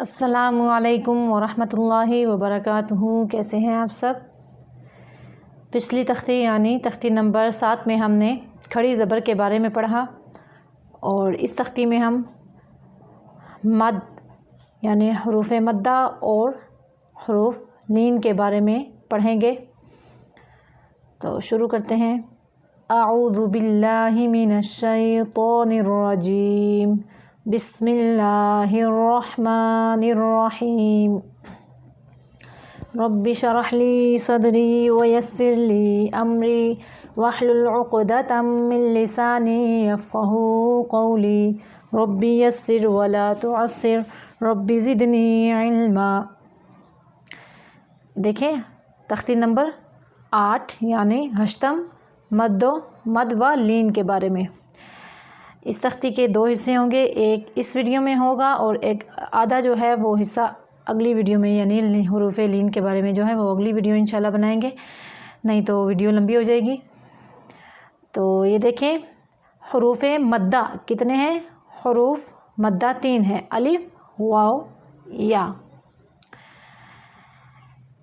السلام علیکم ورحمۃ اللہ وبرکاتہ۔ کیسے ہیں آپ سب؟ پچھلی تختی یعنی تختی نمبر 7 میں ہم نے کھڑی زبر کے بارے میں پڑھا، اور اس تختی میں ہم مد یعنی حروف مدہ اور حروف لین کے بارے میں پڑھیں گے۔ تو شروع کرتے ہیں۔ اعوذ باللہ من الشیطان الرجیم، بسم اللہ الرحمن الرحیم۔ رب اشرح لی صدری ویسر لی امری واحلل عقدۃ من لسانی یفقہوا قولی رب یسر ولا تعسر رب زدنی علما۔ دیکھیں تختی نمبر 8 یعنی ہشتم مد و لین کے بارے میں۔ اس تختی کے 2 حصے ہوں گے، ایک اس ویڈیو میں ہوگا اور ایک آدھا جو ہے وہ حصہ اگلی ویڈیو میں، یعنی حروف لین کے بارے میں جو ہے وہ اگلی ویڈیو انشاءاللہ بنائیں گے، نہیں تو ویڈیو لمبی ہو جائے گی۔ تو یہ دیکھیں حروف مدہ کتنے ہیں؟ حروف مدہ 3 ہیں، الف، واو، یا۔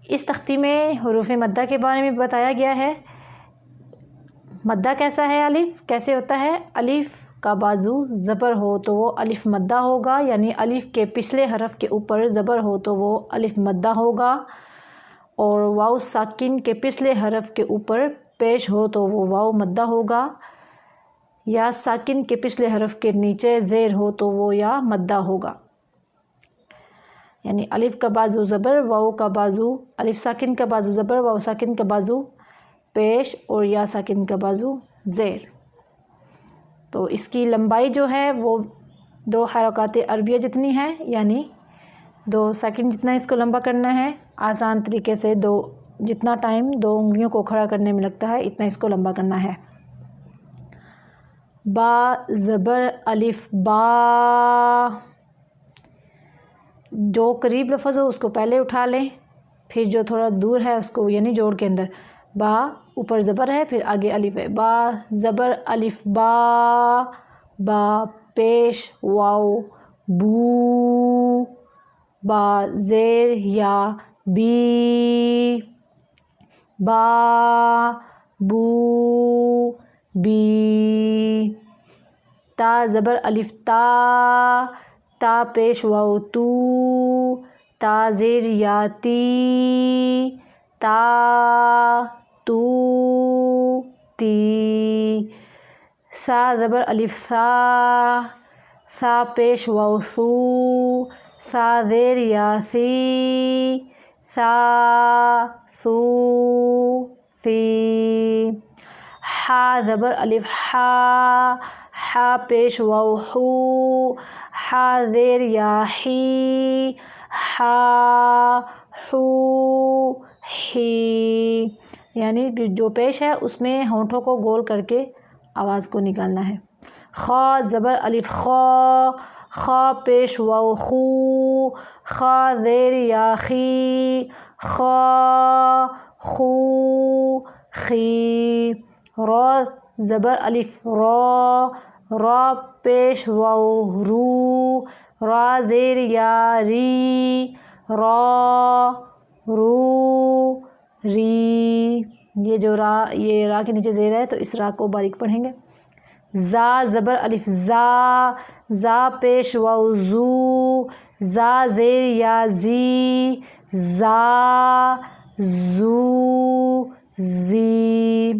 اس تختی میں حروف مدہ کے بارے میں بتایا گیا ہے۔ مدہ کیسا ہے؟ الف کیسے ہوتا ہے؟ الف کا بازو زبر ہو تو وہ الف مدہ ہوگا، یعنی الف کے پچھلے حرف کے اوپر زبر ہو تو وہ الف مدہ ہوگا، اور واو ساکن کے پچھلے حرف کے اوپر پیش ہو تو وہ واو مدہ ہوگا، یا ساکن کے پچھلے حرف کے نیچے زیر ہو تو وہ یا مدہ ہوگا۔ یعنی الف کا بازو زبر، واو کا بازو، الف ساکن کا بازو زبر، واو ساکن کا بازو پیش، اور یا ساکن کا بازو زیر۔ تو اس کی لمبائی جو ہے وہ 2 حرکات عربیہ جتنی ہے، یعنی 2 سیکنڈ جتنا اس کو لمبا کرنا ہے۔ آسان طریقے سے جتنا ٹائم 2 انگلیوں کو کھڑا کرنے میں لگتا ہے اتنا اس کو لمبا کرنا ہے۔ با زبر الف با، جو قریب لفظ ہو اس کو پہلے اٹھا لیں، پھر جو تھوڑا دور ہے اس کو یعنی جوڑ کے اندر۔ با اوپر زبر ہے، پھر آگے الف ہے۔ با زبر الف با، با پیش واو بو، با زیر یا بی، با بو بی۔ تا زبر الف تا، تا پیش واو تو، تا زیر یا تی، تا تو تی۔ سا زبر الف سا، سا پیش واو سو، سا زیر یا سی، سا سو سی۔ حا زبر الف حا، حا پیش واو حو، حا زیر یا حی، حا حو حی۔ یعنی جو پیش ہے اس میں ہونٹوں کو گول کر کے آواز کو نکالنا ہے۔ خا زبر الف خا، خا پیش واو خو، خا زیر یا خی، خا خو خی۔ را زبر الف را، را پیش واو رو، را زیر یا ری، را رو ری۔ یہ جو یہ را کے نیچے زیر ہے تو اس را کو باریک پڑھیں گے۔ زا زبر الف زا، زا پیش واو زو، زا زیر یا زی، زا زو زی۔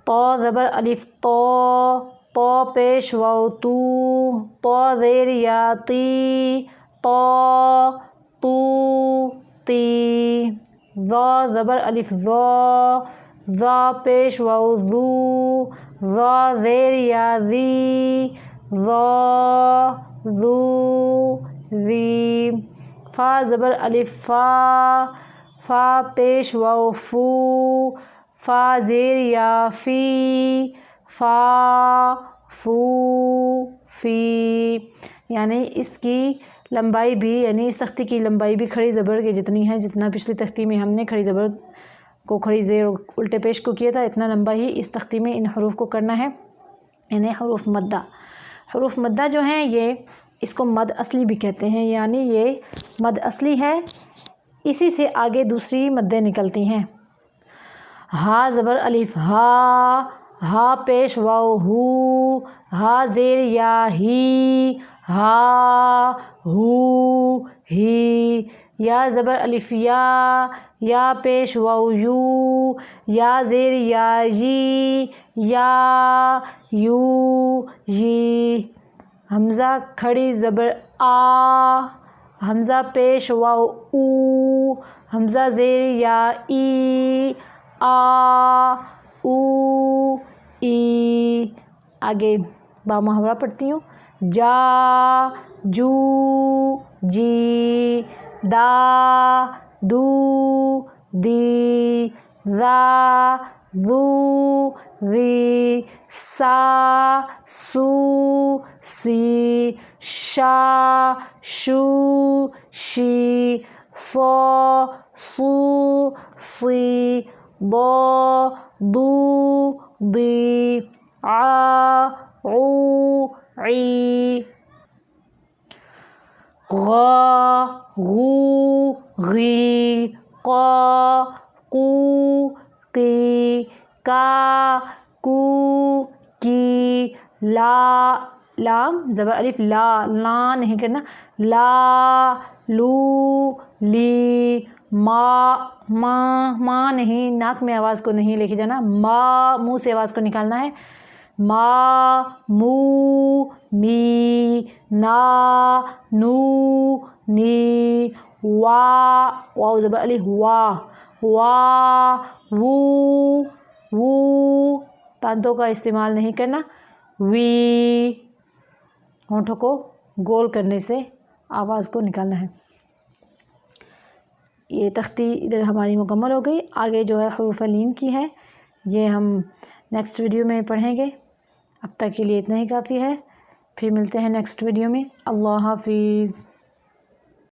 طا زبر الف طا، طا پیش واو تو، طا زیر یا تی، طا تو تی۔ ظا زبر الف ظا، ظا پیش واو ذو، ظا زیر یا ذی، ظا ذو ذی۔ فا زبر الف فا، فا پیش واو فو، فا زیر یا فی، فا فو فی۔ یعنی اس کی لمبائی بھی، یعنی اس تختی کی لمبائی بھی کھڑی زبر کے جتنی ہے، جتنا پچھلی تختی میں ہم نے کھڑی زبر کو کھڑی زیر الٹے پیش کو کیا تھا، اتنا لمبا ہی اس تختی میں ان حروف کو کرنا ہے، انہیں حروف مدہ۔ حروف مدہ جو ہیں یہ اس کو مد اصلی بھی کہتے ہیں، یعنی یہ مد اصلی ہے، اسی سے آگے دوسری مدیں نکلتی ہیں۔ ہا زبر الف ہا، ہا پیش واو ہو، ہا زیر یا ہی، ہا ہو ہی۔ یا زبر الف یا پیش واو یو، یا زیر یا یی، یا یو یی۔ حمزہ کھڑی زبر آ، حمزہ پیش واو او، حمزہ زیر یا ای، آ او ای۔ آگے با محاورہ پڑھتی ہوں۔ جا جو جی، دا دو دی، ذا ذو ذی، سا سو سی، شا شو شی، صا صو صی، ضا ضو ضی، ع عو عی، غا غو غی، قا قو قی، کا کو کی، لا لام زبر الف لا نہیں کرنا، لا لو لی، ما نہیں، ناک میں آواز کو نہیں لے کے جانا، ما منہ سے آواز کو نکالنا ہے، ما مو می، نا نو نی، واو زبر الف وا وو تانتوں کا استعمال نہیں کرنا، وی ہونٹوں کو گول کرنے سے آواز کو نکالنا ہے۔ یہ تختی ادھر ہماری مکمل ہو گئی۔ آگے جو ہے حروف لین کی ہے، یہ ہم نیکسٹ ویڈیو میں پڑھیں گے۔ اب تک کے لیے اتنا ہی کافی ہے، پھر ملتے ہیں نیکسٹ ویڈیو میں۔ اللہ حافظ۔